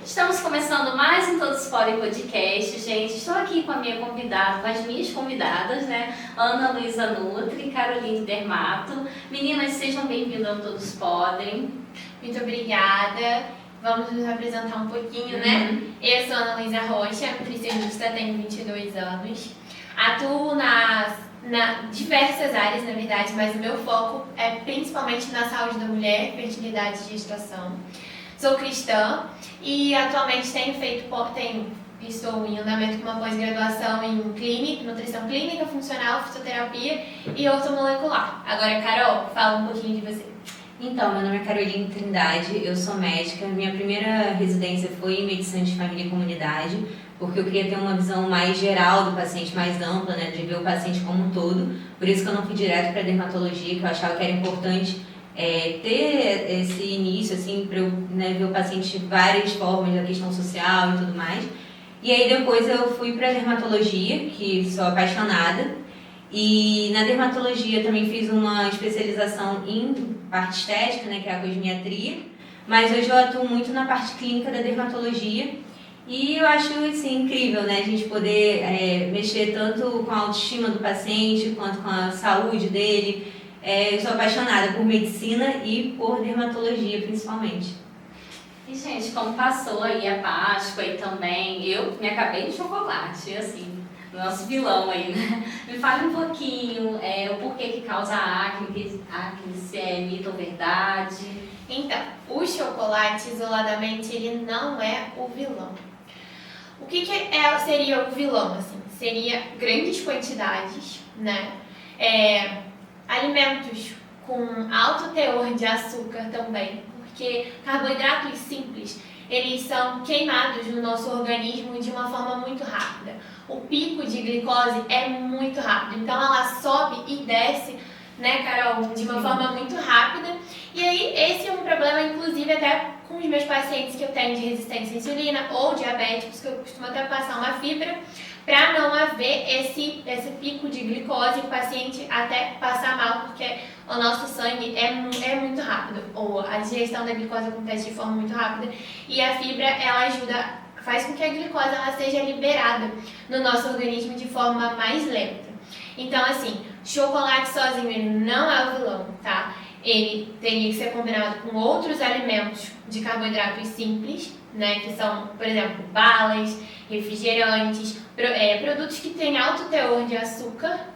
Estamos começando mais um Todos Podem Podcast, gente. Estou aqui com a minha convidada, com as minhas convidadas, né? Ana Luísa Nutri e Caroline Dermato. Meninas, sejam bem-vindas ao Todos Podem. Muito obrigada. Vamos nos apresentar um pouquinho, né? Eu sou Ana Luísa Rocha, nutricionista, tenho 22 anos. Atuo nas diversas áreas, na verdade, mas o meu foco é principalmente na saúde da mulher, fertilidade e gestação. Sou cristã e atualmente estou em andamento com uma pós-graduação em nutrição clínica, funcional, fisioterapia e ortomolecular. Agora, Carol, fala um pouquinho de você. Então, meu nome é Caroline Trindade, eu sou médica. Minha primeira residência foi em medicina de família e comunidade, porque eu queria ter uma visão mais geral do paciente, mais ampla, né, de ver o paciente como um todo. Por isso que eu não fui direto para dermatologia, que eu achava que era importante ter esse início, assim, para eu ver o paciente de várias formas, da questão social e tudo mais. E aí depois eu fui para dermatologia, que sou apaixonada. E na dermatologia também fiz uma especialização em parte estética, né, que é a cosmiatria, mas hoje eu atuo muito na parte clínica da dermatologia e eu acho assim, incrível, né, a gente poder mexer tanto com a autoestima do paciente quanto com a saúde dele. Eu sou apaixonada por medicina e por dermatologia principalmente. E, gente, como passou aí a Páscoa e também eu me acabei de chocolate, assim, nosso vilão aí, né? Me fale um pouquinho o porquê que causa acne, se é mito ou verdade. Então, o chocolate isoladamente ele não é o vilão. O que seria o vilão? Assim? Seria grandes quantidades, né? Alimentos com alto teor de açúcar também, porque carboidratos simples, eles são queimados no nosso organismo de uma forma muito rápida. O pico de glicose é muito rápido, então ela sobe e desce, né, Carol, de uma forma muito rápida. E aí esse é um problema, inclusive, até com os meus pacientes que eu tenho de resistência à insulina ou diabéticos, que eu costumo até passar uma fibra, para não haver esse pico de glicose e o paciente até passar mal, porque o nosso sangue é muito rápido, ou a digestão da glicose acontece de forma muito rápida, e a fibra, ela faz com que a glicose ela seja liberada no nosso organismo de forma mais lenta. Então, assim, chocolate sozinho ele não é o vilão, tá? Ele teria que ser combinado com outros alimentos de carboidratos simples, né? Que são, por exemplo, balas, refrigerantes, produtos que têm alto teor de açúcar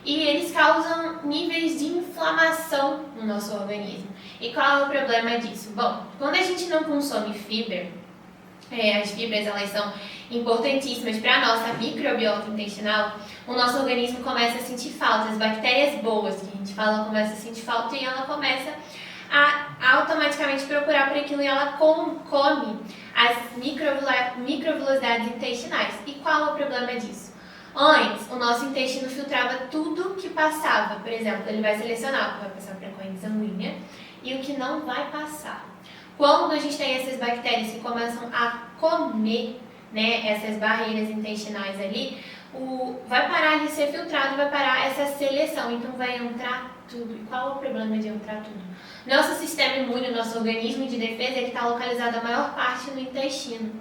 e eles causam níveis de inflamação no nosso organismo. E qual é o problema disso? Bom, quando a gente não consome fibra, as fibras elas são importantíssimas para a nossa microbiota intestinal, o nosso organismo começa a sentir falta, as bactérias boas que a gente fala começa a sentir falta e ela começa a automaticamente procurar por aquilo e ela come as microvilosidades intestinais. E qual é o problema disso? Antes, o nosso intestino filtrava tudo que passava. Por exemplo, ele vai selecionar o que vai passar para a corrente sanguínea e o que não vai passar. Quando a gente tem essas bactérias que começam a comer, né, essas barreiras intestinais ali, vai parar de ser filtrado, vai parar essa seleção, então vai entrar tudo. E qual é o problema de entrar tudo? Nosso sistema imune, nosso organismo de defesa, ele está localizado a maior parte no intestino.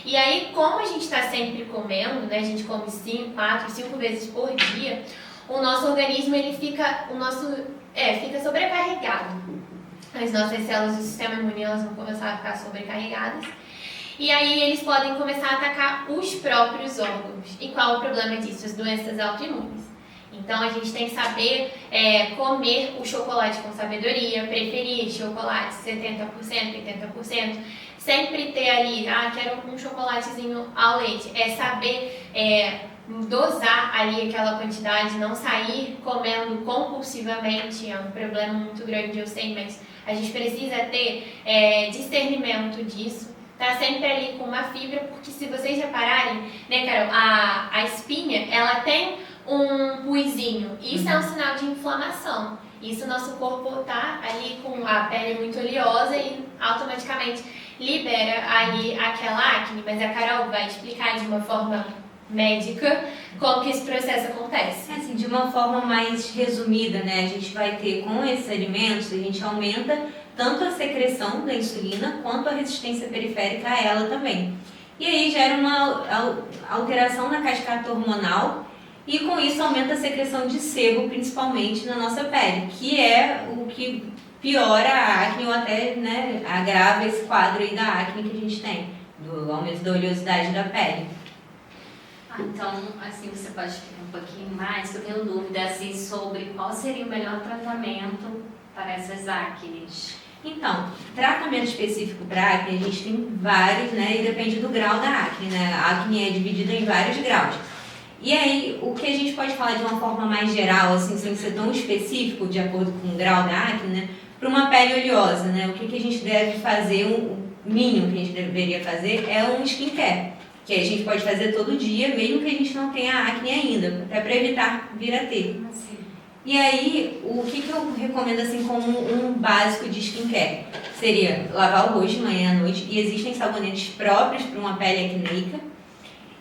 E aí, como a gente está sempre comendo, né, a gente come 4, 5 vezes por dia, o nosso organismo ele fica sobrecarregado. As nossas células do sistema imune elas vão começar a ficar sobrecarregadas. E aí eles podem começar a atacar os próprios órgãos. E qual é o problema disso? As doenças autoimunes. Então a gente tem que saber comer o chocolate com sabedoria, preferir chocolate 70%, 80%. Sempre ter ali, quero um chocolatezinho ao leite. Saber dosar ali aquela quantidade, não sair comendo compulsivamente. É um problema muito grande, eu sei, mas a gente precisa ter discernimento disso. Tá sempre ali com uma fibra, porque se vocês repararem, né, Carol, a espinha, ela tem um puizinho. Isso é um sinal de inflamação. Isso nosso corpo tá ali com a pele muito oleosa e automaticamente libera ali aquela acne. Mas a Carol vai explicar de uma forma médica como que esse processo acontece. Assim, de uma forma mais resumida, né? A gente vai ter com esses alimentos, a gente aumenta tanto a secreção da insulina quanto a resistência periférica a ela também. E aí gera uma alteração na cascata hormonal e com isso aumenta a secreção de sebo, principalmente na nossa pele, que é o que piora a acne ou até, né, agrava esse quadro aí da acne que a gente tem, do aumento da oleosidade da pele. Então, assim, você pode explicar um pouquinho mais, que eu tenho dúvida assim, sobre qual seria o melhor tratamento para essas acnes. Então, tratamento específico para acne, a gente tem vários, né, e depende do grau da acne, né, a acne é dividida em vários graus. E aí, o que a gente pode falar de uma forma mais geral, assim, sem ser tão específico, de acordo com o grau da acne, né, para uma pele oleosa, né, o que a gente deve fazer, o mínimo que a gente deveria fazer é um skincare, que a gente pode fazer todo dia, mesmo que a gente não tenha acne ainda, até para evitar vir a ter. Assim. E aí, o que eu recomendo assim como um básico de skincare? Seria lavar o rosto de manhã à noite, e existem sabonetes próprios para uma pele acneica.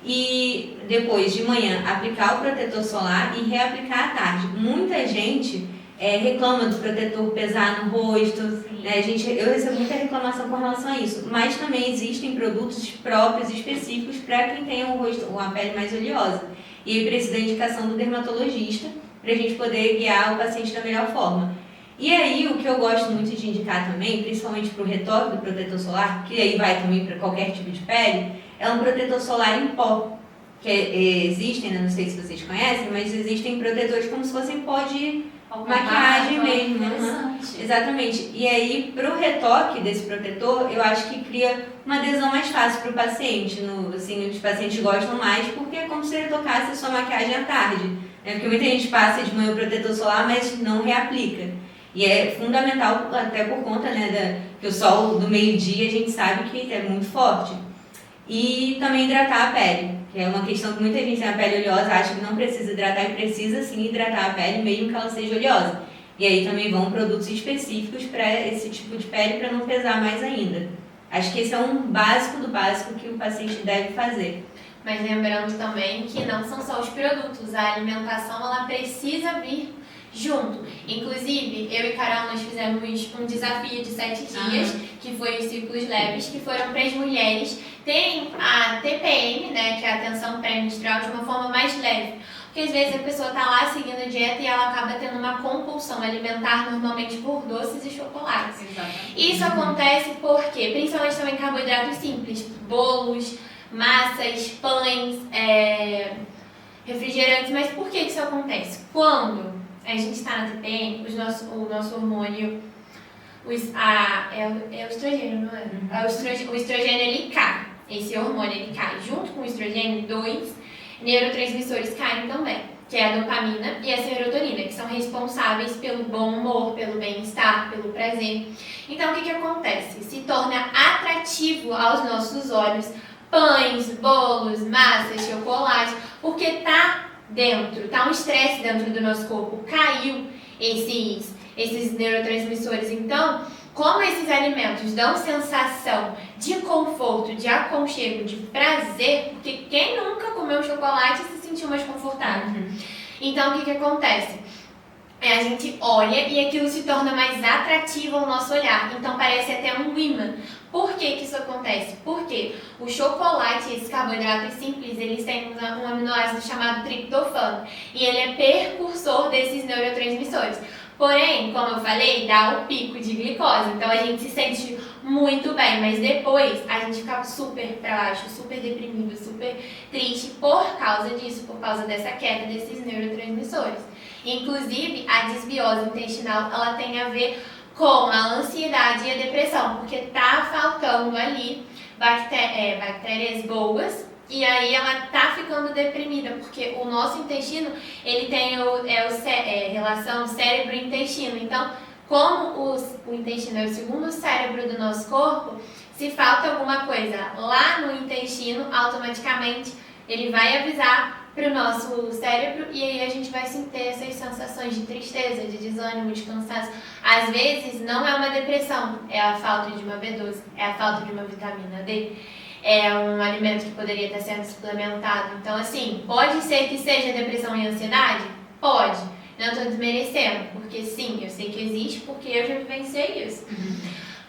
E depois de manhã aplicar o protetor solar e reaplicar à tarde. Muita gente reclama do protetor pesar no rosto, né? Eu recebo muita reclamação com relação a isso, mas também existem produtos próprios específicos para quem tem um rosto, uma pele mais oleosa. E aí precisa da indicação do dermatologista para a gente poder guiar o paciente da melhor forma. E aí o que eu gosto muito de indicar também, principalmente para o retoque do protetor solar, que aí vai também para qualquer tipo de pele, é um protetor solar em pó, que existem, né? Não sei se vocês conhecem, mas existem protetores como se fossem pó de maquiagem mesmo. Exatamente. E aí, para o retoque desse protetor, eu acho que cria uma adesão mais fácil para o paciente. Assim, os pacientes gostam mais porque é como se retocasse a sua maquiagem à tarde. Né? Porque muita gente passa de manhã o protetor solar, mas não reaplica. E é fundamental, até por conta, né, que o sol do meio-dia a gente sabe que é muito forte. E também hidratar a pele, que é uma questão que muita gente tem a pele oleosa, acha que não precisa hidratar e precisa sim hidratar a pele, mesmo que ela seja oleosa. E aí também vão produtos específicos para esse tipo de pele para não pesar mais ainda. Acho que esse é um básico do básico que o paciente deve fazer. Mas lembrando também que não são só os produtos, a alimentação ela precisa vir junto. Inclusive, eu e Carol, nós fizemos um desafio de 7 dias, que foi os ciclos leves, que foram para as mulheres terem a TPM, né, que é a atenção pré-menstrual, de uma forma mais leve. Porque às vezes a pessoa está lá seguindo a dieta e ela acaba tendo uma compulsão alimentar, normalmente por doces e chocolates. Exatamente. Isso acontece porque, principalmente também carboidratos simples, bolos, massas, pães, refrigerantes. Mas por que isso acontece? Quando a gente está na TPM, o nosso hormônio, é o estrogênio, não é? O estrogênio ele cai. Esse hormônio ele cai. Junto com o estrogênio, 2 neurotransmissores caem também, que é a dopamina e a serotonina, que são responsáveis pelo bom humor, pelo bem-estar, pelo prazer. Então, o que acontece? Se torna atrativo aos nossos olhos pães, bolos, massas, chocolate, porque tá um estresse dentro do nosso corpo, caiu esses neurotransmissores. Então, como esses alimentos dão sensação de conforto, de aconchego, de prazer, porque quem nunca comeu chocolate se sentiu mais confortável? Então, o que acontece? A gente olha e aquilo se torna mais atrativo ao nosso olhar. Então, parece até um imã. Por que isso acontece? Porque o chocolate e esses carboidratos simples, eles têm um aminoácido chamado triptofano. E ele é precursor desses neurotransmissores. Porém, como eu falei, dá o pico de glicose. Então, a gente se sente muito bem. Mas depois, a gente fica super pra baixo, super deprimido, super triste por causa disso, por causa dessa queda desses neurotransmissores. Inclusive, a desbiose intestinal, ela tem a ver com a ansiedade e a depressão, porque tá faltando ali bactérias boas e aí ela tá ficando deprimida, porque o nosso intestino, ele tem relação cérebro-intestino. Então, como o intestino é o segundo cérebro do nosso corpo, se falta alguma coisa lá no intestino, automaticamente ele vai avisar para o nosso cérebro e aí a gente vai ter essas sensações de tristeza, de desânimo, de cansaço. Às vezes não é uma depressão, é a falta de uma B12, é a falta de uma vitamina D, é um alimento que poderia estar sendo suplementado. Então, assim, pode ser que seja depressão e ansiedade? Pode. Não estou desmerecendo, porque sim, eu sei que existe, porque eu já vivenciei isso.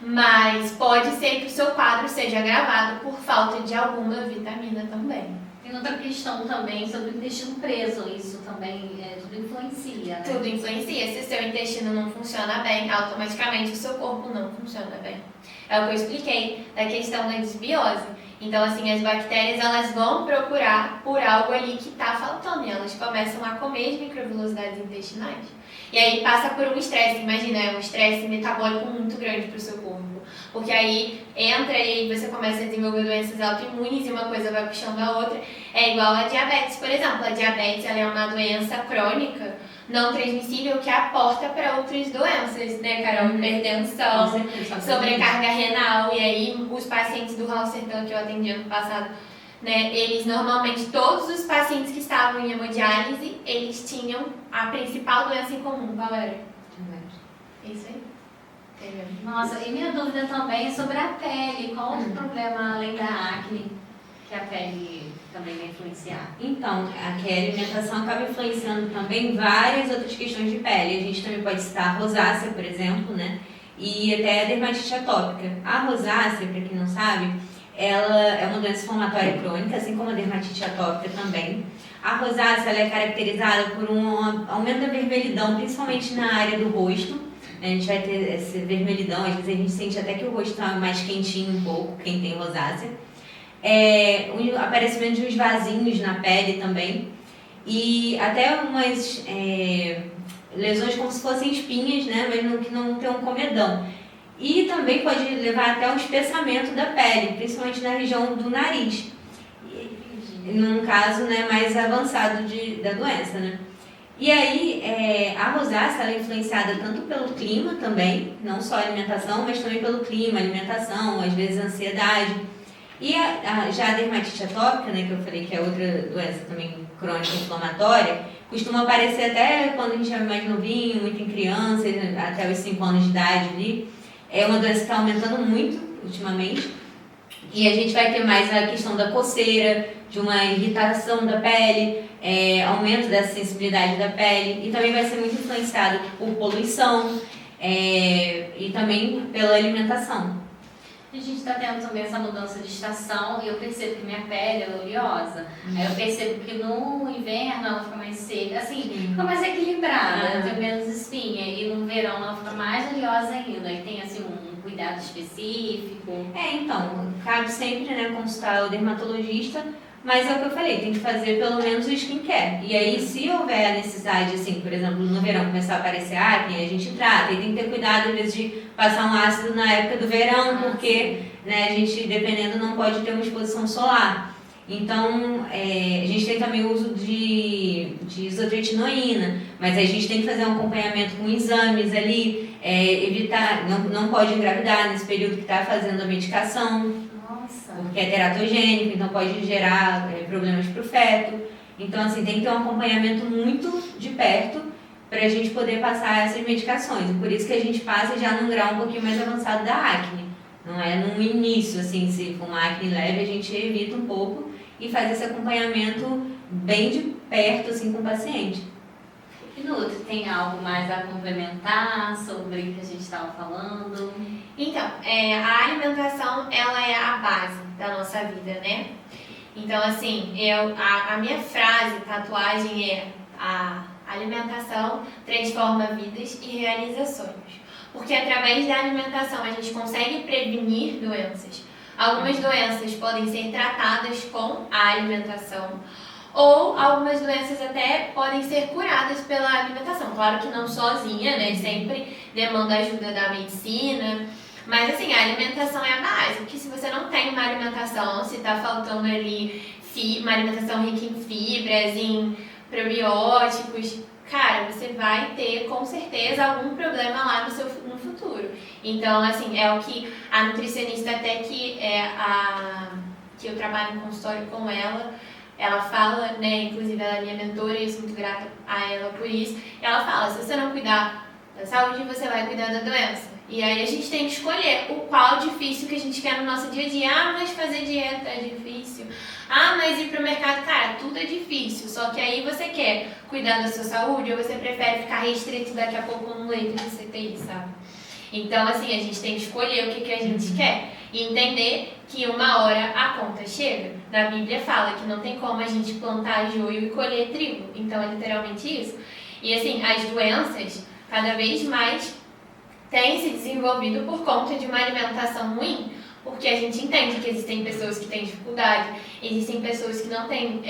Mas pode ser que o seu quadro seja agravado por falta de alguma vitamina também. Tem outra questão também sobre o intestino preso, isso também tudo influencia, né? Tudo influencia. Se o seu intestino não funciona bem, automaticamente o seu corpo não funciona bem. É o que eu expliquei da questão da desbiose. Então, assim, as bactérias, elas vão procurar por algo ali que está faltando. E elas começam a comer as microvilosidades intestinais. E aí passa por um estresse, imagina, é um estresse metabólico muito grande para o seu corpo. Porque aí entra e aí você começa a desenvolver doenças autoimunes e uma coisa vai puxando a outra. É igual a diabetes, por exemplo. A diabetes, ela é uma doença crônica, não transmissível, que aporta para outras doenças, né, Carol? Hipertensão, sobrecarga renal. E aí os pacientes do Raul Sertão que eu atendi ano passado, né, eles normalmente, todos os pacientes que estavam em hemodiálise, eles tinham a principal doença em comum. Qual era? É isso aí. Nossa, e minha dúvida também é sobre a pele. Qual outro problema além da acne que a pele também vai influenciar? Então, a alimentação acaba influenciando também várias outras questões de pele. A gente também pode citar a rosácea, por exemplo, né? E até a dermatite atópica. A rosácea, para quem não sabe, ela é uma doença inflamatória crônica, assim como a dermatite atópica também. A rosácea ela é caracterizada por um aumento da vermelhidão, principalmente na área do rosto. A gente vai ter essa vermelhidão, às vezes a gente sente até que o rosto está mais quentinho um pouco, quem tem rosácea. O aparecimento de uns vasinhos na pele também. E até umas lesões como se fossem espinhas, né? Mas que não tem um comedão. E também pode levar até um espessamento da pele, principalmente na região do nariz. Num caso, né, mais avançado da doença, né? E aí, a rosácea ela é influenciada tanto pelo clima também, não só a alimentação, mas também pelo clima, alimentação, às vezes a ansiedade. E já a dermatite atópica, né, que eu falei que é outra doença também crônica inflamatória, costuma aparecer até quando a gente é mais novinho, muito em criança, até os 5 anos de idade ali. É uma doença que está aumentando muito ultimamente. E a gente vai ter mais a questão da coceira, de uma irritação da pele, aumento dessa sensibilidade da pele, e também vai ser muito influenciado por poluição e também pela alimentação. A gente está tendo também essa mudança de estação e eu percebo que minha pele é oleosa. Aí eu percebo que no inverno ela fica mais seca, assim, fica mais equilibrada, tem menos espinha. E no verão ela fica mais oleosa ainda. E tem assim um cuidado específico. Então, cabe sempre, né, consultar o dermatologista, mas é o que eu falei, tem que fazer pelo menos o skincare. E aí, se houver a necessidade, assim, por exemplo, no verão começar a aparecer acne, a gente trata. E tem que ter cuidado, às vezes, de passar um ácido na época do verão, porque, né, a gente, dependendo, não pode ter uma exposição solar. Então, a gente tem também o uso de isotretinoína, mas a gente tem que fazer um acompanhamento com exames ali, evitar, não pode engravidar nesse período que está fazendo a medicação. Porque é teratogênico, então pode gerar problemas para o feto. Então, assim, tem que ter um acompanhamento muito de perto para a gente poder passar essas medicações. E por isso que a gente passa já num grau um pouquinho mais avançado da acne. Não é no início, assim, se for uma acne leve, a gente evita um pouco e faz esse acompanhamento bem de perto, assim, com o paciente. E Nutri, tem algo mais a complementar sobre o que a gente estava falando? Então, a alimentação, ela é a base da nossa vida, né? Então, assim, a minha frase, tatuagem é: a alimentação transforma vidas e realiza sonhos. Porque através da alimentação a gente consegue prevenir doenças. Algumas doenças podem ser tratadas com a alimentação, ou algumas doenças até podem ser curadas pela alimentação. Claro que não sozinha, né? Sempre demanda ajuda da medicina. Mas assim, a alimentação é a base. Porque se você não tem uma alimentação, se está faltando ali uma alimentação rica em fibras, em probióticos, cara, você vai ter com certeza algum problema lá no futuro. Então, assim, é o que a nutricionista até que que eu trabalho no consultório com ela fala, né, inclusive ela é minha mentora e eu sou muito grata a ela por isso. Ela fala: se você não cuidar da saúde, você vai cuidar da doença. E aí a gente tem que escolher o qual difícil que a gente quer no nosso dia a dia. Ah, mas fazer dieta é difícil. Ah, mas ir pro mercado, cara, tudo é difícil. Só que aí você quer cuidar da sua saúde ou você prefere ficar restrito daqui a pouco num leito de CTI, sabe? Então, assim, a gente tem que escolher o que a gente quer e entender que uma hora a conta chega. Na Bíblia fala que não tem como a gente plantar joio e colher trigo. Então, é literalmente isso. E, assim, as doenças, cada vez mais, têm se desenvolvido por conta de uma alimentação ruim. Porque a gente entende que existem pessoas que têm dificuldade, existem pessoas que não têm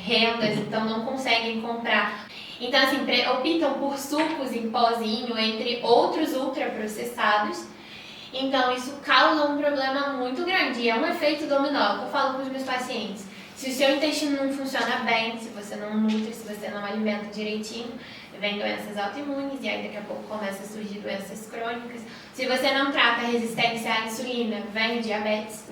rendas, então não conseguem comprar. Então, assim, optam por sucos em pozinho, entre outros ultraprocessados. Então, isso causa um problema muito grande. E é um efeito dominó, que eu falo com os meus pacientes. Se o seu intestino não funciona bem, se você não nutre, se você não alimenta direitinho, vem doenças autoimunes e aí daqui a pouco começa a surgir doenças crônicas. Se você não trata a resistência à insulina, vem o diabetes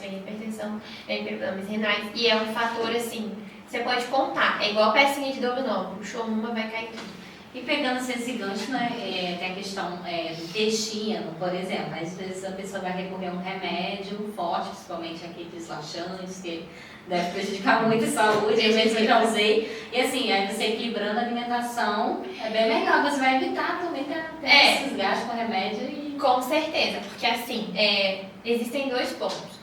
vem hipertensão, vem problemas renais. E é um fator, assim, você pode contar, é igual pecinha de dominó, puxou uma, vai cair tudo. E pegando esse gancho, né, tem a questão do intestino, por exemplo. Às vezes a pessoa vai recorrer a um remédio forte, principalmente aqueles laxantes, que deve prejudicar muito a saúde, às vezes eu já usei. E assim, aí você equilibrando a alimentação, é bem legal, você vai evitar também ter esses gastos com remédio. Com certeza, porque assim, existem dois pontos.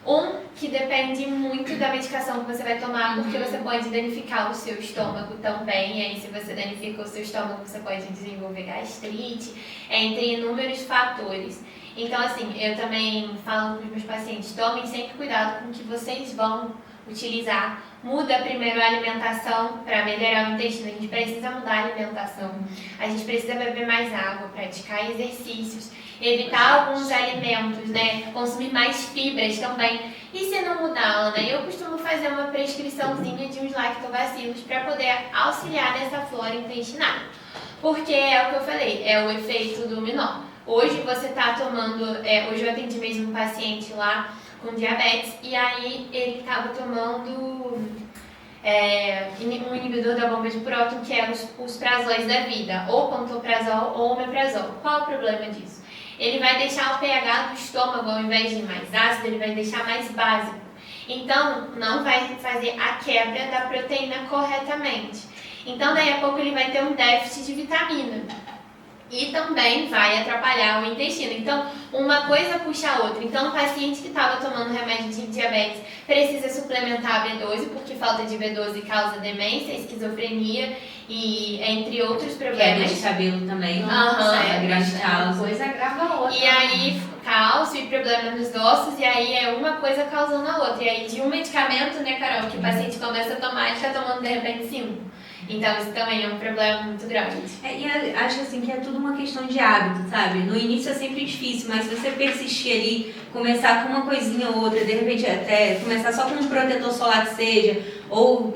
Um, que depende muito da medicação que você vai tomar, porque você pode danificar o seu estômago também, e aí se você danifica o seu estômago, você pode desenvolver gastrite, entre inúmeros fatores. Então, assim, eu também falo para os meus pacientes, tomem sempre cuidado com o que vocês vão utilizar. Muda primeiro a alimentação para melhorar o intestino, a gente precisa mudar a alimentação, a gente precisa beber mais água, praticar exercícios, evitar alguns alimentos, né? Consumir mais fibras também. E se não mudar, Ana, eu costumo fazer uma prescriçãozinha de uns lactobacilos para poder auxiliar nessa flora intestinal. Porque é o que eu falei, é o efeito dominó. Hoje você está tomando, hoje eu atendi mesmo um paciente lá com diabetes e aí ele estava tomando um inibidor da bomba de próton, que é os prazóis da vida, ou pantoprazol ou omeprazol. Qual o problema disso? Ele vai deixar o pH do estômago, ao invés de mais ácido, ele vai deixar mais básico. Então, não vai fazer a quebra da proteína corretamente. Então, daí a pouco ele vai ter um déficit de vitamina. E também vai atrapalhar o intestino. Então, uma coisa puxa a outra. Então, o paciente que estava tomando remédio de diabetes precisa suplementar a B12, porque falta de B12 causa demência, esquizofrenia e entre outros problemas. Queda de cabelo também. Grande causa. Uma coisa agrava a outra. E aí, cálcio e problema nos ossos, e aí é uma coisa causando a outra. E aí, de um medicamento, né, Carol, que o paciente começa a tomar, ele está tomando de repente 5. Então, isso também é um problema muito grande. E eu acho assim que é tudo uma questão de hábito, sabe? No início é sempre difícil, mas se você persistir ali, começar com uma coisinha ou outra, de repente até começar só com um protetor solar que seja, ou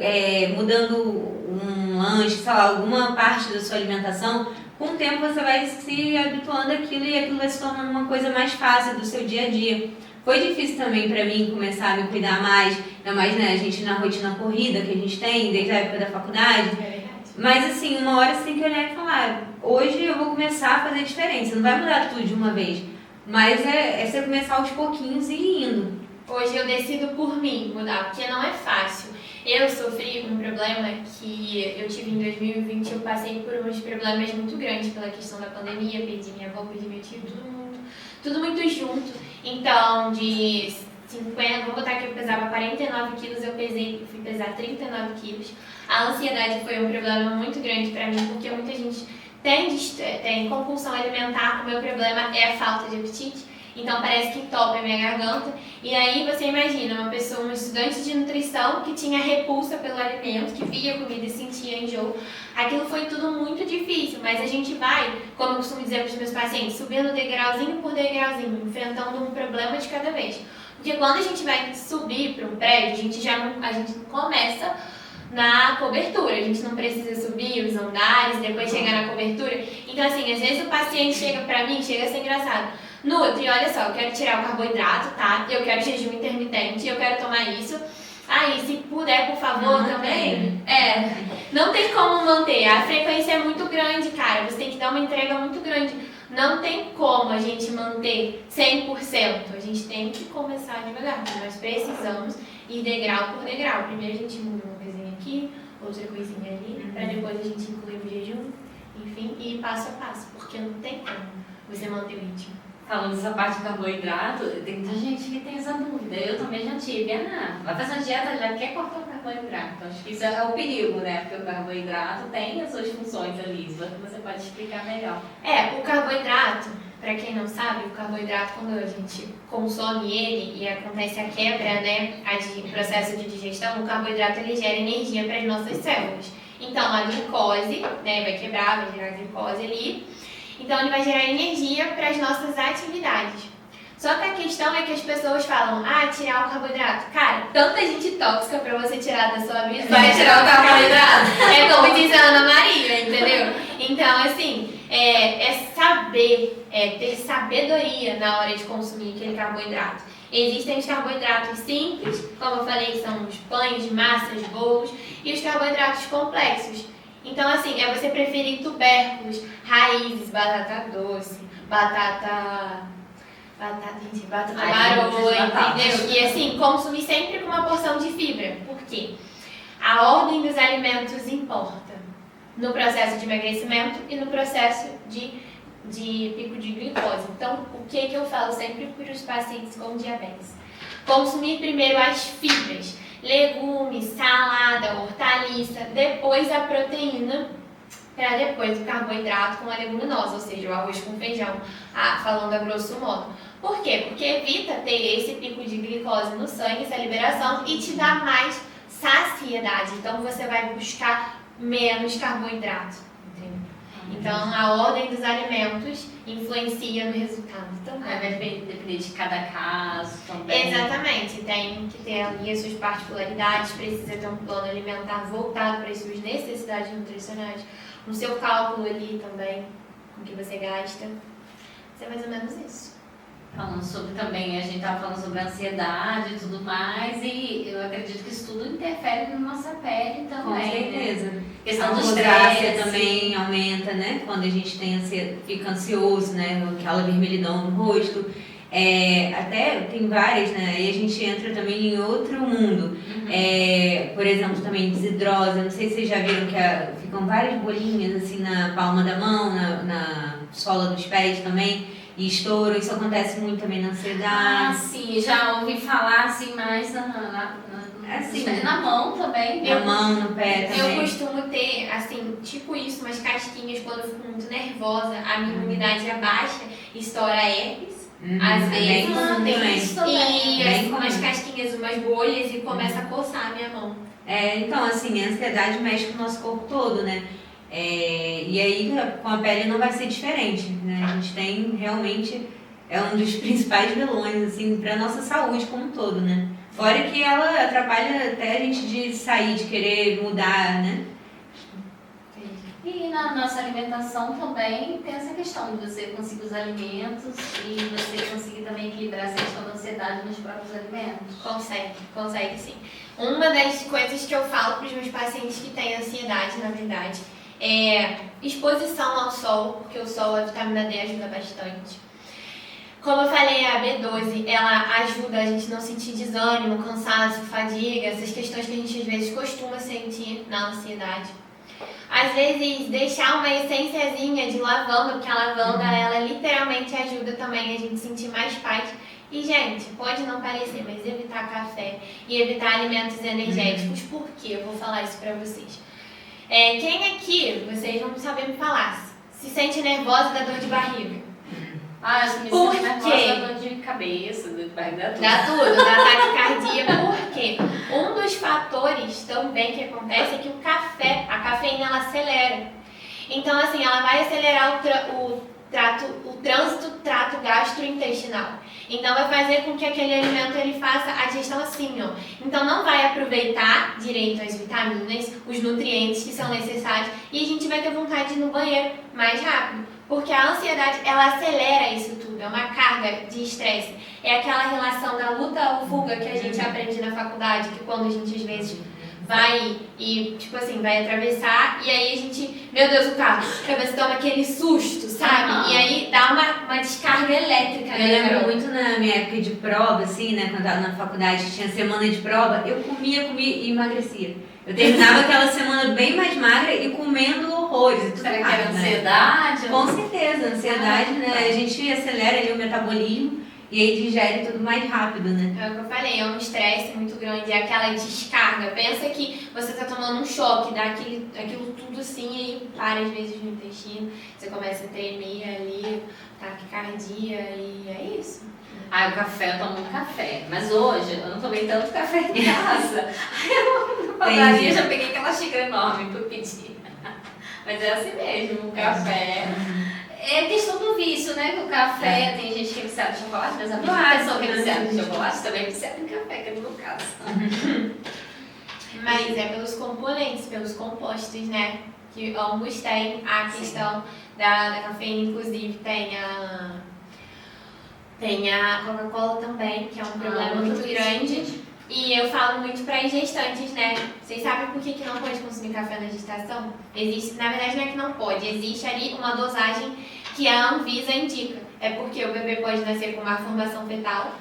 mudando um lanche, sei lá, alguma parte da sua alimentação, com o tempo você vai se habituando àquilo e aquilo vai se tornando uma coisa mais fácil do seu dia a dia. Foi difícil também pra mim começar a me cuidar mais, ainda mais, né, a gente na rotina corrida que a gente tem, desde a época da faculdade. É verdade. Mas assim, uma hora você tem que olhar e falar, hoje eu vou começar a fazer diferença, não vai mudar tudo de uma vez, mas é você começar aos pouquinhos e ir indo. Hoje eu decido por mim mudar, porque não é fácil. Eu sofri um problema que eu tive em 2020, eu passei por uns problemas muito grandes pela questão da pandemia, perdi minha avó, perdi meu tio, tudo muito junto. Então, de 50, vou botar que eu pesava 49 quilos, eu fui pesar 39 quilos. A ansiedade foi um problema muito grande pra mim, porque muita gente tem compulsão alimentar, o meu problema é a falta de apetite. Então parece que entope a minha garganta. E aí você imagina uma pessoa, um estudante de nutrição que tinha repulsa pelo alimento, que via comida e sentia enjoo. Aquilo foi tudo muito difícil, mas a gente vai, como eu costumo dizer para os meus pacientes, subindo degrauzinho por degrauzinho, enfrentando um problema de cada vez. Porque quando a gente vai subir para um prédio, a gente não começa na cobertura, a gente não precisa subir os andares, depois chegar na cobertura. Então assim, às vezes o paciente chega para mim, chega a ser engraçado. Nutri, olha só, eu quero tirar o carboidrato, tá? Eu quero jejum intermitente, eu quero tomar isso. Aí, se puder, por favor, também. Não tem como manter. A frequência é muito grande, cara. Você tem que dar uma entrega muito grande não tem como a gente manter 100%. A gente tem que começar devagar, mas nós precisamos ir degrau por degrau. Primeiro a gente muda uma coisinha aqui, outra coisinha ali, para depois a gente incluir o jejum, enfim, e ir passo a passo, porque não tem como você manter o ritmo. Falando dessa parte de carboidrato, tem muita gente que tem essa dúvida. Eu também já tive. Vai fazer uma dieta, já quer cortar o carboidrato. Acho que isso é o perigo, né? Porque o carboidrato tem as suas funções ali. Isso você pode explicar melhor. O carboidrato, para quem não sabe, o carboidrato, quando a gente consome ele e acontece a quebra, né, o processo de digestão, o carboidrato ele gera energia para as nossas células. Então, a glicose, né, vai quebrar, vai gerar glicose ali. Então, ele vai gerar energia para as nossas atividades. Só que a questão é que as pessoas falam, tirar o carboidrato. Cara, tanta gente tóxica para você tirar da sua vida, vai tirar o carboidrato. É como diz a Ana Maria, entendeu? Então, assim, ter sabedoria na hora de consumir aquele carboidrato. Existem os carboidratos simples, como eu falei, são os pães, massas, bolos, e os carboidratos complexos. Então, assim, você preferir tubérculos, raízes, batata doce, batata maroa, entendeu? E, assim, consumir sempre com uma porção de fibra. Por quê? A ordem dos alimentos importa no processo de emagrecimento e no processo de pico de glicose. Então, o que eu falo sempre para os pacientes com diabetes? Consumir primeiro as fibras. Legumes, salada, hortaliça, depois a proteína, para depois o carboidrato com a leguminosa, ou seja, o arroz com feijão, falando a grosso modo. Por quê? Porque evita ter esse pico de glicose no sangue, essa liberação, e te dá mais saciedade. Então você vai buscar menos carboidrato, entendeu? Então a ordem dos alimentos influencia no resultado também. Vai depender de cada caso também. Exatamente, tem que ter ali as suas particularidades, precisa ter um plano alimentar voltado para as suas necessidades nutricionais, no seu cálculo ali também, com o que você gasta. Isso é mais ou menos isso. Falando sobre também, a gente estava falando sobre a ansiedade e tudo mais, e eu acredito que isso tudo interfere na nossa pele também. Com certeza. Né? Questão a do rosácea estresse também aumenta, né? Quando a gente fica ansioso, né? Aquela vermelhidão no rosto. Até tem várias, né? Aí a gente entra também em outro mundo. Por exemplo, também desidrosa. Não sei se vocês já viram que ficam várias bolinhas assim na palma da mão, na sola dos pés também. E estouro, isso acontece muito também na ansiedade. Sim, já ouvi falar assim mais na mão também. Na mão, no pé também. Eu costumo ter, assim, tipo isso, umas casquinhas quando eu fico muito nervosa, a minha imunidade abaixa, estoura herpes. Às vezes tem isso também. E umas casquinhas, umas bolhas e começa a coçar a minha mão. Então, assim, a ansiedade mexe com o nosso corpo todo, né? E aí com a pele não vai ser diferente, né? A gente tem realmente, um dos principais vilões, assim, para nossa saúde como um todo, né? Fora que ela atrapalha até a gente de sair, de querer mudar, né? E na nossa alimentação também tem essa questão de você conseguir os alimentos e você conseguir também equilibrar essa questão da ansiedade nos próprios alimentos. Consegue sim. Uma das coisas que eu falo para os meus pacientes que têm ansiedade, na verdade, é exposição ao sol, porque o sol, a vitamina D ajuda bastante. Como eu falei, a B12, ela ajuda a gente não sentir desânimo, cansaço, fadiga, essas questões que a gente às vezes costuma sentir na ansiedade. Às vezes, deixar uma essênciazinha de lavanda, porque a lavanda, ela literalmente ajuda também a gente sentir mais paz. E, gente, pode não parecer, mas evitar café e evitar alimentos energéticos. Por quê? Eu vou falar isso pra vocês. Quem aqui, vocês vão saber me falar, se sente nervosa da dor de barriga? Eu me sinto nervosa da dor de cabeça, dor de barriga, dá tudo, dá taquicardia. Por quê? Um dos fatores também que acontece é que a cafeína, ela acelera. Então, assim, ela vai acelerar o trânsito do trato gastrointestinal. Então, vai fazer com que aquele alimento ele faça a digestão assim, ó. Então, não vai aproveitar direito as vitaminas, os nutrientes que são necessários e a gente vai ter vontade de ir no banheiro mais rápido. Porque a ansiedade, ela acelera isso tudo, é uma carga de estresse. É aquela relação da luta ou fuga que a gente aprende na faculdade, que quando a gente às vezes vai e, tipo assim, vai atravessar e aí a gente, meu Deus, o carro, a cabeça toma aquele susto, sabe? E aí dá uma descarga elétrica, Eu né, lembro Carol? muito na minha época de prova, assim, né? Quando eu tava na faculdade, que tinha semana de prova, eu comia e emagrecia. Eu terminava aquela semana bem mais magra e comendo horrores. E tudo Será que mais, era né? ansiedade? Com certeza, a ansiedade, né? A gente acelera ali o metabolismo e aí digere tudo mais rápido, né? É o que eu falei, é um estresse muito grande, é aquela descarga. Pensa que você tá tomando um choque, dá aquilo tudo assim, e aí para às vezes no intestino, você começa a tremer ali, taquicardia, e é isso. Ah, o café, eu tomo muito café. Mas hoje eu não tomei tanto café em casa. Aí eu na padaria Entendi. já peguei aquela xícara enorme pra pedir. Mas é assim mesmo, o café. É questão do vício, né? Que o café, tem gente que é viciada em chocolate, mas a minha pessoa que é viciada em chocolate também é viciada em café, que é no meu caso. Mas é pelos componentes, pelos compostos, né? Que ambos têm a questão da cafeína, inclusive tem a Coca-Cola também, que é um problema muito grande. E eu falo muito para as gestantes, né? Vocês sabem por que não pode consumir café na gestação? Existe, na verdade não é que não pode, existe ali uma dosagem que a Anvisa indica. É porque o bebê pode nascer com uma formação fetal.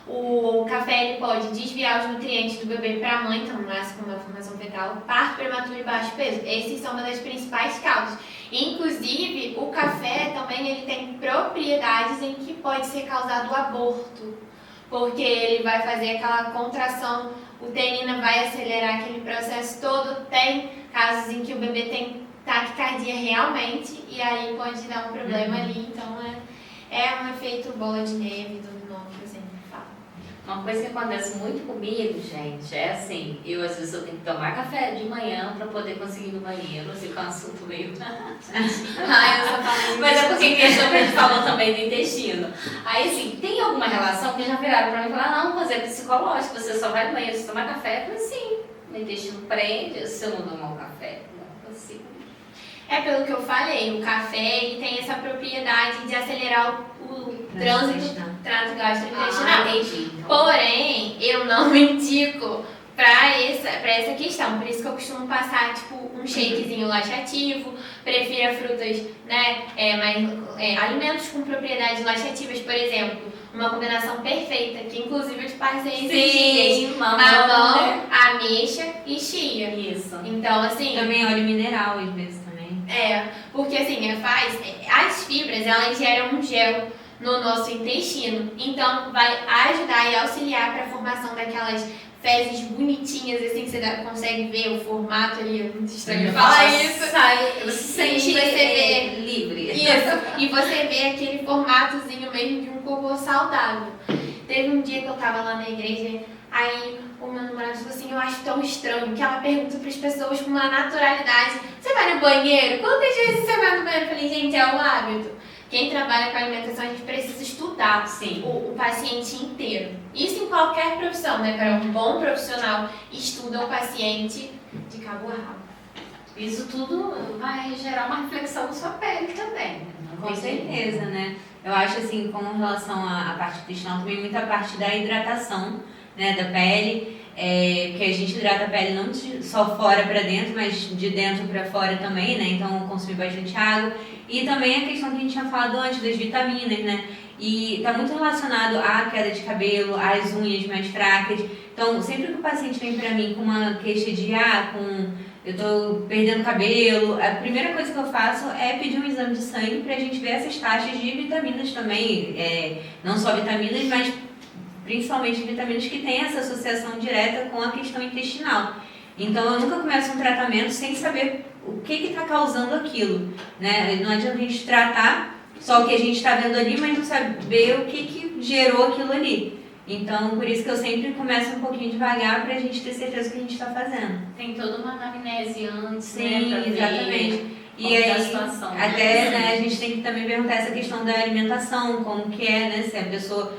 O café ele pode desviar os nutrientes do bebê para a mãe, então nasce com uma formação fetal, parto prematuro e baixo peso. Esses são uma das principais causas. Inclusive, o café também ele tem propriedades em que pode ser causado o aborto, porque ele vai fazer aquela contração uterina, vai acelerar aquele processo todo. Tem casos em que o bebê tem taquicardia realmente e aí pode dar um problema ali. Então é um efeito bola de neve do nome que eu sempre falo. Uma coisa que acontece muito comigo, gente, é assim, às vezes eu tenho que tomar café de manhã pra poder conseguir ir no banheiro, assim, com um assunto meio... Eu só falo Mas é porque em questão que a gente falou também do intestino. Aí, assim, tem alguma relação que já viraram pra mim e falaram, não, mas é psicológico, você só vai no banheiro se tomar café? Eu falei, sim, o intestino prende, se eu não tomar o café, não consigo. É pelo que eu falei, o café ele tem essa propriedade de acelerar o trânsito gastrointestinal. Entendi. Porém, eu não indico pra essa questão. Por isso que eu costumo passar, tipo, um shakezinho laxativo, prefira frutas, né, alimentos com propriedades laxativas, por exemplo, uma combinação perfeita, que inclusive eu te passei esses dias. Mamão, né? ameixa e chia. Isso. Então, assim... Também óleo mineral, às vezes, também. Porque assim, as fibras, elas geram um gel no nosso intestino, então vai ajudar e auxiliar para a formação daquelas fezes bonitinhas, assim, que você consegue ver o formato ali, é muito estranho falar isso. Você se sente Sim, você vê livre. isso, e você vê aquele formatozinho mesmo de um cocô saudável. Teve um dia que eu tava lá na igreja, aí o meu namorado falou assim, eu acho tão estranho que ela pergunta para as pessoas com uma naturalidade, você vai no banheiro? Quantas vezes você vai no banheiro? Eu falei, gente, é um hábito. Quem trabalha com alimentação, a gente precisa estudar o paciente inteiro. Isso em qualquer profissão, né, Carol? Um bom profissional estuda o paciente de cabo a rabo. Isso tudo vai gerar uma reflexão na sua pele também. Com certeza, né? Eu acho assim, com relação à parte intestinal, também muita parte da hidratação, né, da pele, que a gente hidrata a pele não só fora para dentro, mas de dentro para fora também, né? Então consumir bastante água. E também a questão que a gente tinha falado antes das vitaminas, né? E está muito relacionado à queda de cabelo, às unhas mais fracas. Então, sempre que o paciente vem para mim com uma queixa de eu tô perdendo cabelo, a primeira coisa que eu faço é pedir um exame de sangue para a gente ver essas taxas de vitaminas também, não só vitaminas, mas principalmente vitaminas que têm essa associação direta com a questão intestinal. Então, eu nunca começo um tratamento sem saber o que está causando aquilo, né? Não adianta a gente tratar só o que a gente está vendo ali, mas não saber o que gerou aquilo ali. Então, por isso que eu sempre começo um pouquinho devagar para a gente ter certeza do que a gente está fazendo. Tem toda uma anamnese antes, Sim, né? exatamente. E aí, a situação, até né, a gente tem que também perguntar essa questão da alimentação, como que é, né? Se a pessoa,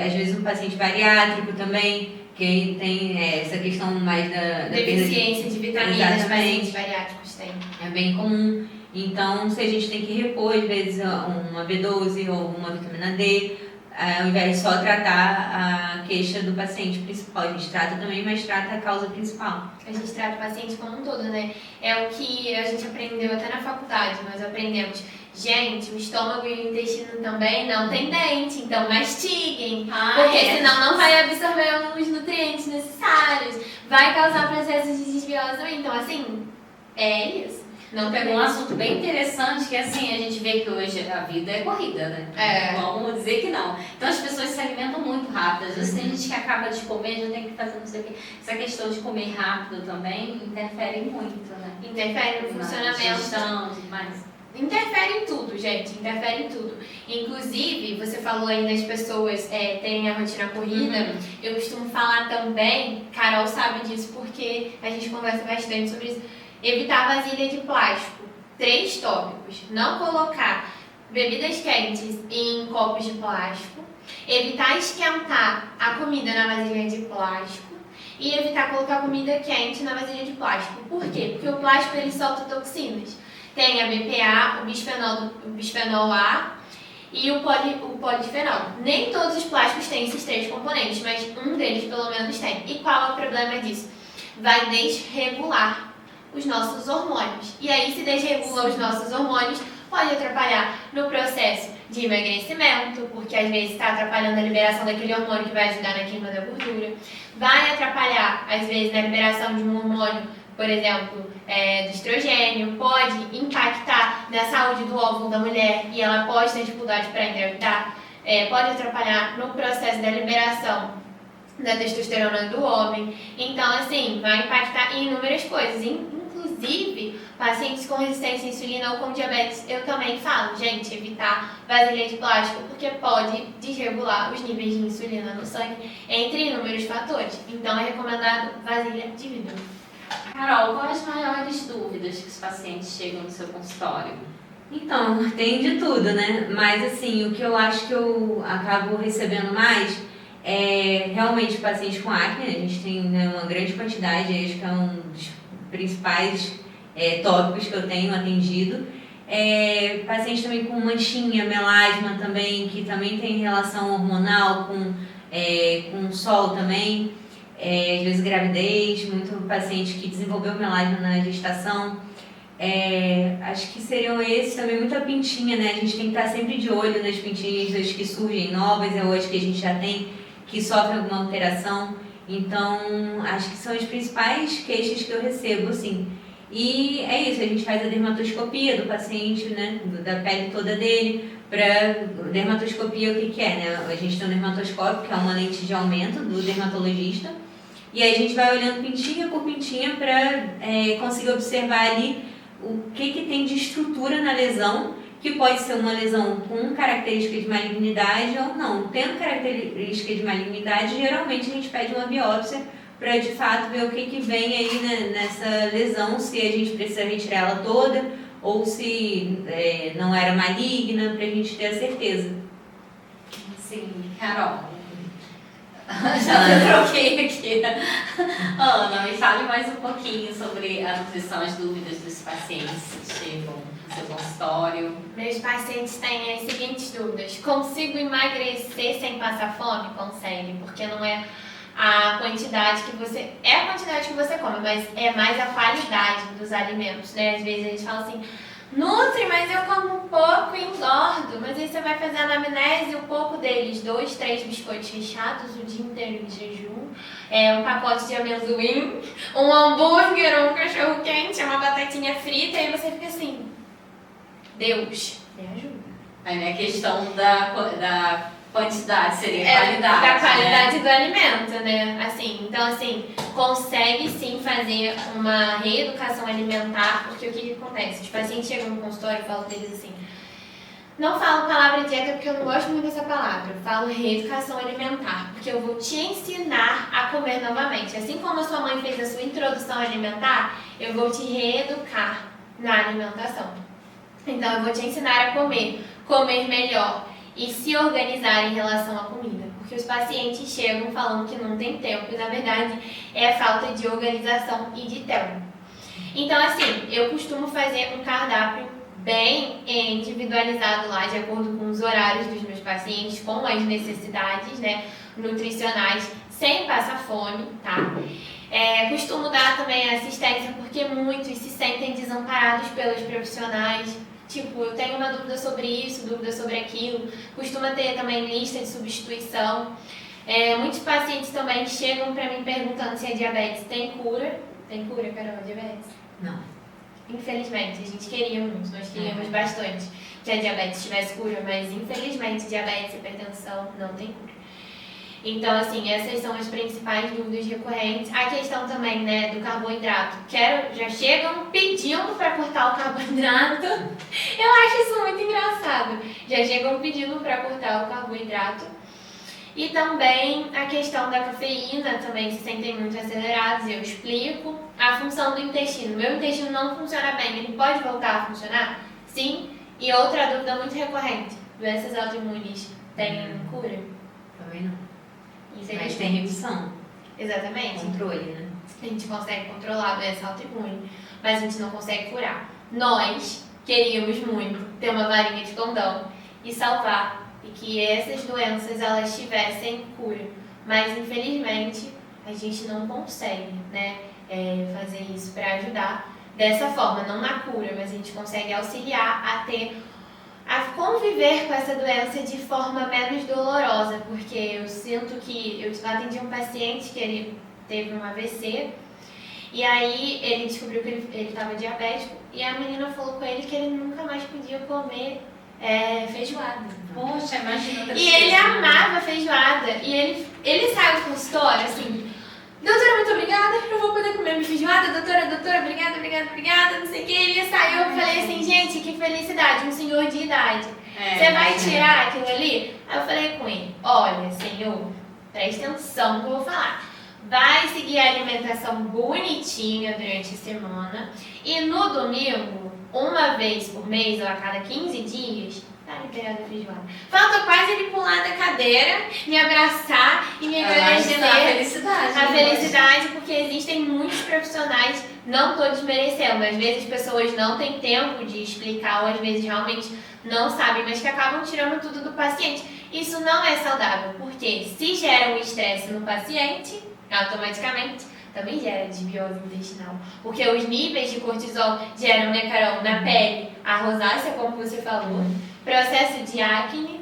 às vezes um paciente bariátrico também, que tem essa questão mais da deficiência de vitaminas, exatamente. pacientes bariátricos têm. É bem comum. Então, se a gente tem que repor, às vezes, uma B12 ou uma vitamina D, ao invés de só tratar a queixa do paciente principal. A gente trata também, mas trata a causa principal. A gente trata o paciente como um todo, né? É o que a gente aprendeu até na faculdade, nós aprendemos. Gente, o estômago e o intestino também não tem dente, então mastiguem. Porque senão não vai absorver os nutrientes necessários, vai causar processos de desbiose também. Então, assim, é isso. Não pegou um assunto bem interessante, que assim, a gente vê que hoje a vida é corrida, né? Vamos dizer que não. Então as pessoas se alimentam muito rápido. Às vezes tem gente que acaba de comer, já tem que fazer não sei o quê. Essa questão de comer rápido também interfere muito, né? Interfere no funcionamento. Digestão e tudo mais. Interfere em tudo, gente, interfere em tudo. Inclusive, você falou aí das pessoas terem a rotina corrida. Eu costumo falar também, Carol sabe disso porque a gente conversa bastante sobre isso. Evitar vasilha de plástico. 3 tópicos. Não colocar bebidas quentes em copos de plástico. Evitar esquentar a comida na vasilha de plástico. E evitar colocar comida quente na vasilha de plástico. Por quê? Porque o plástico ele solta toxinas. Tem a BPA, o bisfenol A e o polifenol. Nem todos os plásticos têm esses 3 componentes, mas um deles pelo menos tem. E qual é o problema disso? Vai desregular os nossos hormônios. E aí, se desregula os nossos hormônios, pode atrapalhar no processo de emagrecimento, porque às vezes está atrapalhando a liberação daquele hormônio que vai ajudar na queima da gordura. Vai atrapalhar, às vezes, na liberação de um hormônio, por exemplo, do estrogênio, pode impactar na saúde do óvulo da mulher e ela pode ter dificuldade para engravidar, pode atrapalhar no processo da liberação da testosterona do homem. Então, assim, vai impactar em inúmeras coisas, inclusive pacientes com resistência à insulina ou com diabetes. Eu também falo, gente, evitar vasilha de plástico porque pode desregular os níveis de insulina no sangue, entre inúmeros fatores. Então, é recomendado vasilha de vidro. Carol, quais as maiores dúvidas que os pacientes chegam no seu consultório? Então, tem de tudo, né? Mas assim, o que eu acho que eu acabo recebendo mais é realmente pacientes com acne. A gente tem, né, uma grande quantidade, acho que é um dos principais tópicos que eu tenho atendido. Pacientes também com manchinha, melasma também, que também tem relação hormonal com sol também. Às vezes gravidez, muito paciente que desenvolveu melasma na gestação. Acho que seriam esses, também muita pintinha, né? A gente tem que estar sempre de olho nas pintinhas que surgem novas, hoje que a gente já tem, que sofrem alguma alteração. Então, acho que são as principais queixas que eu recebo, assim. E é isso, a gente faz a dermatoscopia do paciente, né? Da pele toda dele. Para dermatoscopia, o que é, né? A gente tem um dermatoscópio, que é uma lente de aumento do dermatologista. E aí a gente vai olhando pintinha por pintinha para conseguir observar ali o que tem de estrutura na lesão, que pode ser uma lesão com característica de malignidade ou não. Tendo característica de malignidade, geralmente a gente pede uma biópsia para de fato ver o que vem aí, né, nessa lesão, se a gente precisa retirar ela toda ou se não era maligna, para a gente ter a certeza. Sim, Carol. Já troquei aqui. Ana, me fale mais um pouquinho sobre a nutrição, as dúvidas dos pacientes que chegam no seu consultório. Meus pacientes têm as seguintes dúvidas. Consigo emagrecer sem passar fome? Consegue, porque não é a quantidade que você... É a quantidade que você come, mas é mais a qualidade dos alimentos, né? Às vezes a gente fala assim... Nutri, mas eu como um pouco e engordo. Mas aí você vai fazer anamnese, um pouco deles, 2, 3 biscoitos fechados o dia inteiro de jejum, um pacote de amendoim, um hambúrguer, um cachorro quente, uma batatinha frita, e você fica assim, Deus, me ajuda. Aí não é questão da quantidade, seria a qualidade. Da qualidade, né? Do alimento, né? Assim, então, assim, consegue sim fazer uma reeducação alimentar, porque o que acontece? Os pacientes chegam no consultório e falam deles assim, não falo palavra dieta porque eu não gosto muito dessa palavra, eu falo reeducação alimentar, porque eu vou te ensinar a comer novamente. Assim como a sua mãe fez a sua introdução alimentar, eu vou te reeducar na alimentação. Então, eu vou te ensinar a comer melhor e se organizar em relação à comida. Porque os pacientes chegam falando que não tem tempo e, na verdade, é falta de organização e de tempo. Então, assim, eu costumo fazer um cardápio bem individualizado lá, de acordo com os horários dos meus pacientes, com as necessidades, né, nutricionais, sem passar fome, tá? Costumo dar também assistência porque muitos se sentem desamparados pelos profissionais. Tipo, eu tenho uma dúvida sobre isso, dúvida sobre aquilo. Costuma ter também lista de substituição. Muitos pacientes também chegam para mim perguntando se a diabetes tem cura. Tem cura, Carol, a diabetes? Não. Infelizmente, a gente queria muito, nós queríamos bastante que a diabetes tivesse cura, mas infelizmente diabetes e hipertensão não tem cura. Então, assim, essas são as principais dúvidas recorrentes. A questão também, né, do carboidrato. Já chegam pedindo para cortar o carboidrato. Eu acho isso muito engraçado. Já chegam pedindo para cortar o carboidrato. E também a questão da cafeína, também se sentem muito acelerados. Eu explico a função do intestino. Meu intestino não funciona bem, ele pode voltar a funcionar? Sim. E outra dúvida muito recorrente. Doenças autoimunes têm cura? Também não. Mas tem remissão. Exatamente. Controle, né? A gente consegue controlar a doença autoimune, mas a gente não consegue curar. Nós queríamos muito ter uma varinha de condão e salvar, e que essas doenças elas tivessem cura. Mas infelizmente a gente não consegue, né, fazer isso para ajudar dessa forma, não na cura, mas a gente consegue auxiliar a conviver com essa doença de forma menos dolorosa, porque eu sinto que eu atendi um paciente que ele teve um AVC e aí ele descobriu que ele estava diabético e a menina falou com ele que ele nunca mais podia comer feijoada. Poxa, imagina. E ele amava feijoada e ele saiu do consultório assim: doutora, muito obrigada, eu vou poder comer minha feijoada, doutora, obrigada, não sei o que. Ele saiu, eu falei assim, gente, que felicidade, um senhor de idade. Você vai tirar aquilo ali? Aí eu falei com ele, olha, senhor, presta atenção no que eu vou falar. Vai seguir a alimentação bonitinha durante a semana e no domingo, uma vez por mês ou a cada 15 dias, tá liberada a feijoada. Falta quase ele pular da cadeira, me abraçar e me agradecer. A felicidade, porque existem muitos profissionais, não estou desmerecendo. Às vezes as pessoas não têm tempo de explicar, ou às vezes realmente não sabem, mas que acabam tirando tudo do paciente. Isso não é saudável, porque se gera um estresse no paciente, automaticamente também gera desbiose intestinal. Porque os níveis de cortisol geram, né, Carol, na pele, a rosácea, como você falou, processo de acne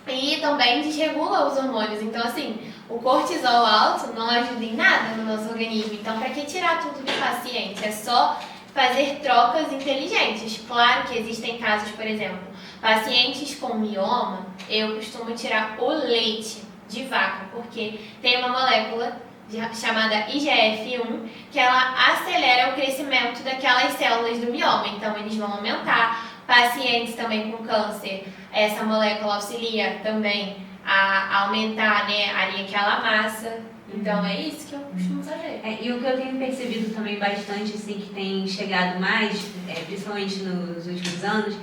e também desregula os hormônios. Então, assim, o cortisol alto não ajuda em nada no nosso organismo. Então, para que tirar tudo do paciente? É só fazer trocas inteligentes. Claro que existem casos, por exemplo, pacientes com mioma, eu costumo tirar o leite de vaca, porque tem uma molécula chamada IGF-1, que ela acelera o crescimento daquelas células do mioma. Então, eles vão aumentar. Pacientes também com câncer, essa molécula auxilia também a aumentar, né, ali aquela massa. Então, é isso que eu costumo fazer. E o que eu tenho percebido também bastante, assim, que tem chegado mais, principalmente nos últimos anos,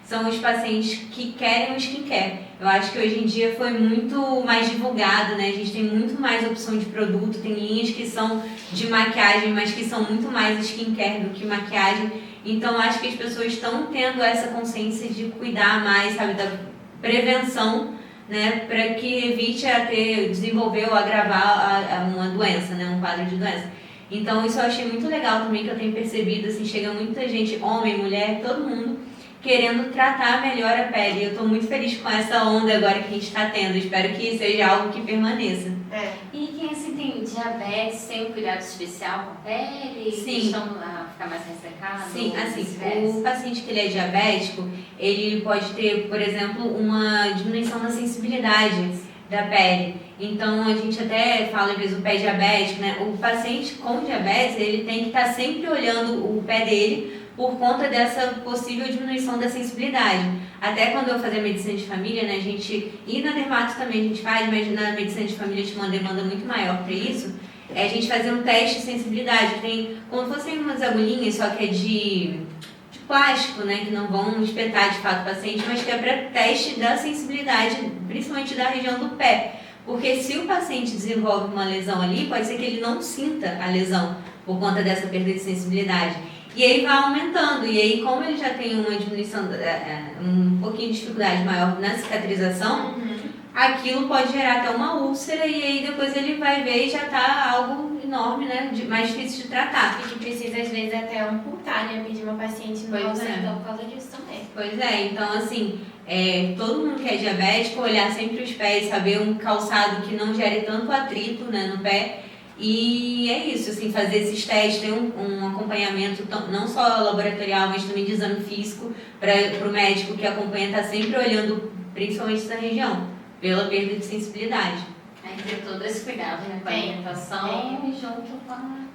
são os pacientes que querem o skincare. Eu acho que hoje em dia foi muito mais divulgado, né? A gente tem muito mais opção de produto, tem linhas que são de maquiagem, mas que são muito mais skincare do que maquiagem. Então, acho que as pessoas estão tendo essa consciência de cuidar mais, sabe, da prevenção, né? Para que evite desenvolver ou agravar uma doença, né? Um quadro de doença. Então, isso eu achei muito legal também, que eu tenho percebido, assim, chega muita gente, homem, mulher, todo mundo, querendo tratar melhor a pele. Eu estou muito feliz com essa onda agora que a gente está tendo. Espero que seja algo que permaneça. E quem assim tem diabetes tem um cuidado especial com a pele? Sim. Questão a ficar mais ressecado? Sim, assim, o paciente que ele é diabético, ele pode ter, por exemplo, uma diminuição na sensibilidade da pele. Então, a gente até fala, às vezes, o pé diabético, né? O paciente com diabetes, ele tem que estar sempre olhando o pé dele por conta dessa possível diminuição da sensibilidade. Até quando eu fazia medicina de família, né, e na dermato também a gente faz, mas na medicina de família tinha uma demanda muito maior para isso, a gente fazia um teste de sensibilidade. Tem como se fossem umas agulhinhas, só que é de plástico, né, que não vão espetar de fato o paciente, mas que é para teste da sensibilidade, principalmente da região do pé. Porque se o paciente desenvolve uma lesão ali, pode ser que ele não sinta a lesão por conta dessa perda de sensibilidade. E aí vai aumentando. E aí, como ele já tem uma diminuição, um pouquinho de dificuldade maior na cicatrização, aquilo pode gerar até uma úlcera e aí depois ele vai ver e já tá algo enorme, né? Mais difícil de tratar. E que precisa, às vezes, até amputar, né? Pedir uma paciente nova, então, por causa disso também. Pois é, então assim, todo mundo que é diabético, olhar sempre os pés, saber um calçado que não gere tanto atrito, né, no pé. E é isso, assim, fazer esses testes, ter um acompanhamento não só laboratorial, mas também de exame físico para o médico que acompanha, tá sempre olhando, principalmente essa região, pela perda de sensibilidade. Aí ter todo esse cuidado, né, com a alimentação e junto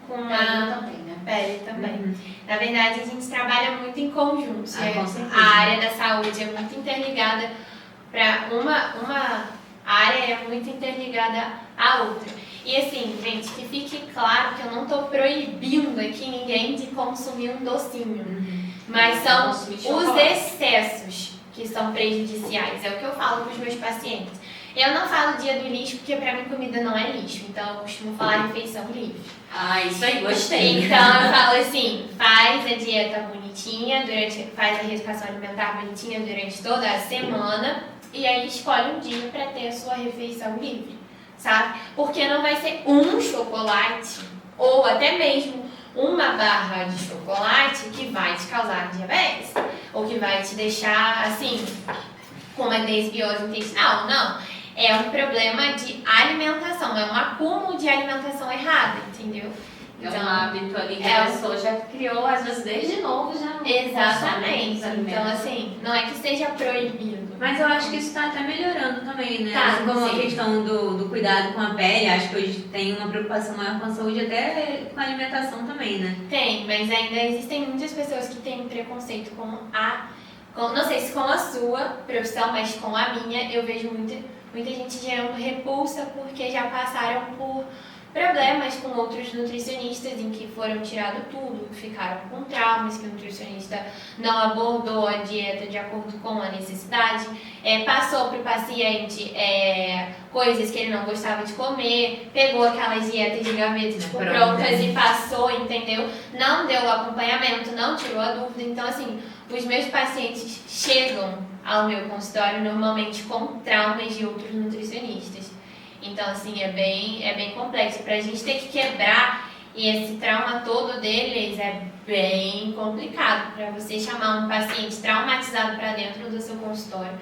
com a a também, né? pele também. Na verdade, a gente trabalha muito em conjunto. Com certeza. A área da saúde é muito interligada para uma área é muito interligada à outra. E assim, gente, que fique claro que eu não estou proibindo aqui ninguém de consumir um docinho. Mas são os excessos que são prejudiciais. É o que eu falo para os meus pacientes. Eu não falo dia do lixo porque para mim comida não é lixo. Então eu costumo falar refeição livre. Ah, isso aí, gostei. Então eu falo assim, faz a dieta bonitinha, faz a reeducação alimentar bonitinha durante toda a semana e aí escolhe um dia para ter a sua refeição livre, sabe? Porque não vai ser um chocolate ou até mesmo uma barra de chocolate que vai te causar diabetes ou que vai te deixar assim com uma desbiose intestinal, não. É um problema de alimentação, é um acúmulo de alimentação errada, entendeu? É um hábito ali que a pessoa já criou, às vezes desde novo já. Exatamente. Então, assim, não é que seja proibido. Mas eu acho que isso está até melhorando também, né? Tá, como a sim. questão do cuidado com a pele, acho que hoje tem uma preocupação maior com a saúde, até com a alimentação também, né? Tem, mas ainda existem muitas pessoas que têm preconceito não sei se com a sua profissão, mas com a minha, eu vejo muita gente gerando repulsa porque já passaram por problemas com outros nutricionistas em que foram tirado tudo, ficaram com traumas, que o nutricionista não abordou a dieta de acordo com a necessidade, passou para o paciente coisas que ele não gostava de comer, pegou aquelas dietas de gaveta tipo, prontas e passou, entendeu? Não deu o acompanhamento, não tirou a dúvida. Então, assim, os meus pacientes chegam ao meu consultório normalmente com traumas de outros nutricionistas. Então, assim, é bem complexo. Pra gente ter que quebrar esse trauma todo deles é bem complicado. Pra você chamar um paciente traumatizado pra dentro do seu consultório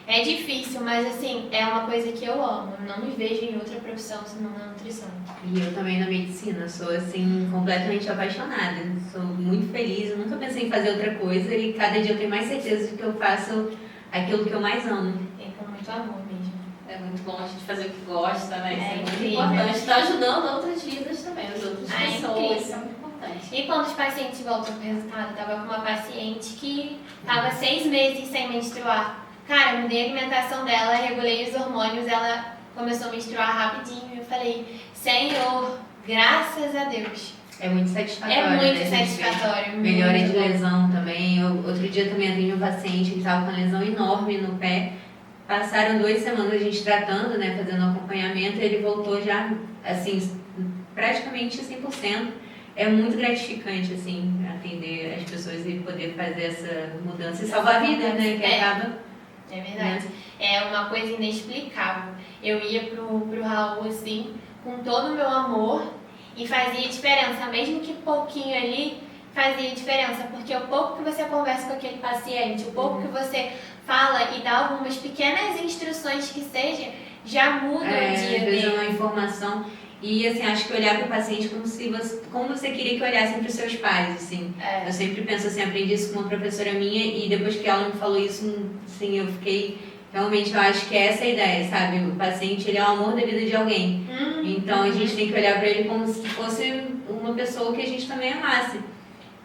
é difícil, mas, assim, é uma coisa que eu amo. Eu não me vejo em outra profissão senão na nutrição. E eu também na medicina, sou, assim, completamente apaixonada. Sou muito feliz, eu nunca pensei em fazer outra coisa e cada dia eu tenho mais certeza de que eu faço aquilo que eu mais amo. É com muito amor mesmo. É muito bom a gente fazer o que gosta, né? Isso é muito incrível. importante. Está ajudando outras vidas também, as outras pessoas. Incrível. Isso é muito importante. E quando os pacientes voltam pro resultado, eu tava com uma paciente que tava 6 meses sem menstruar. Cara, eu mudei a alimentação dela, regulei os hormônios, ela começou a menstruar rapidinho. Eu falei, Senhor, graças a Deus. É muito satisfatório. É muito né, satisfatório. Melhora muito de bom. lesão também. Outro dia também atendi um paciente que estava com uma lesão enorme no pé. Passaram 2 semanas a gente tratando, né, fazendo acompanhamento, e ele voltou já, assim, praticamente 100%. É muito gratificante, assim, atender as pessoas e poder fazer essa mudança e salvar vidas, né, que acaba... É verdade. É uma coisa inexplicável. Eu ia pro Raul, assim, com todo o meu amor e fazia diferença, mesmo que pouquinho ali fazia diferença, porque o pouco que você conversa com aquele paciente, o pouco que você fala e dá algumas pequenas instruções que seja, já muda o dia às vezes dele. é uma informação. E, assim, acho que olhar para o paciente como você queria que olhassem para os seus pais, assim. Eu sempre penso assim, aprendi isso com uma professora minha e depois que ela me falou isso, assim, eu fiquei... Realmente, eu acho que é essa a ideia, sabe? O paciente, ele é o amor da vida de alguém. Então, a gente tem que olhar para ele como se fosse uma pessoa que a gente também amasse.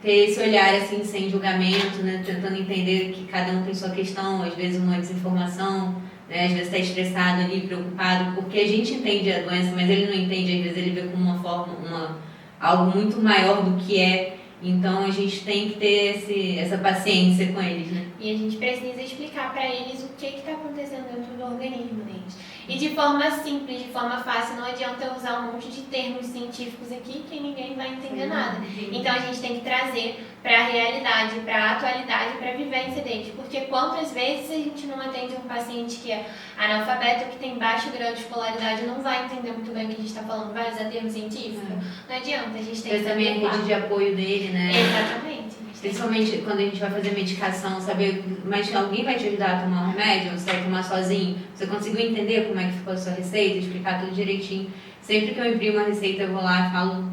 Ter esse olhar, assim, sem julgamento, né? Tentando entender que cada um tem sua questão, às vezes uma desinformação, né? Às vezes está estressado ali, preocupado, porque a gente entende a doença, mas ele não entende, às vezes ele vê como uma forma, algo muito maior do que é. Então a gente tem que ter essa paciência com eles, né? E a gente precisa explicar para eles o que está acontecendo dentro do organismo deles. E de forma simples, de forma fácil, não adianta eu usar um monte de termos científicos aqui que ninguém vai entender nada. Então a gente tem que trazer para a realidade, para a atualidade, para a vivência deles. Porque quantas vezes a gente não atende um paciente que é analfabeto, que tem baixo grau de escolaridade, não vai entender muito bem o que a gente está falando, vai usar termo científico? Não adianta, a gente tem que também a rede de apoio dele, né? Exatamente. Principalmente quando a gente vai fazer medicação, saber, mas alguém vai te ajudar a tomar um remédio, ou você vai tomar sozinho, você conseguiu entender como é que ficou a sua receita, explicar tudo direitinho. Sempre que eu imprimo uma receita, eu vou lá e falo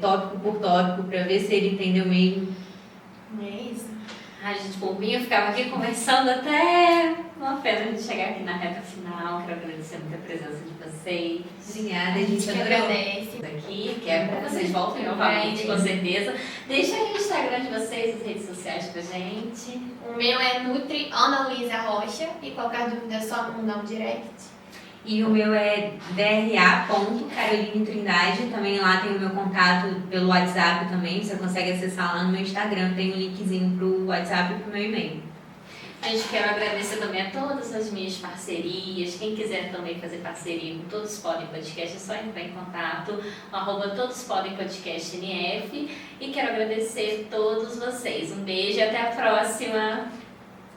tópico por tópico, para ver se ele entendeu mesmo. É isso. A gente, por mim, eu ficava aqui conversando até uma pena de chegar aqui na reta final. Quero agradecer muito a presença de vocês. Obrigada, A gente adorou agradece. Aqui, quero que vocês voltem novamente, com certeza. Deixa aí o Instagram de vocês, as redes sociais pra gente. O meu é Nutri Ana Luísa Rocha e qualquer dúvida é só mandar um direct. E o meu é dra.caroline Trindade, também lá tem o meu contato pelo WhatsApp também, você consegue acessar lá no meu Instagram, tem um linkzinho pro WhatsApp e pro meu e-mail. A gente quer agradecer também a todas as minhas parcerias. Quem quiser também fazer parceria com Todos Podem Podcast, é só entrar em contato, @Todos Podem Podcast NF. E quero agradecer a todos vocês. Um beijo e até a próxima!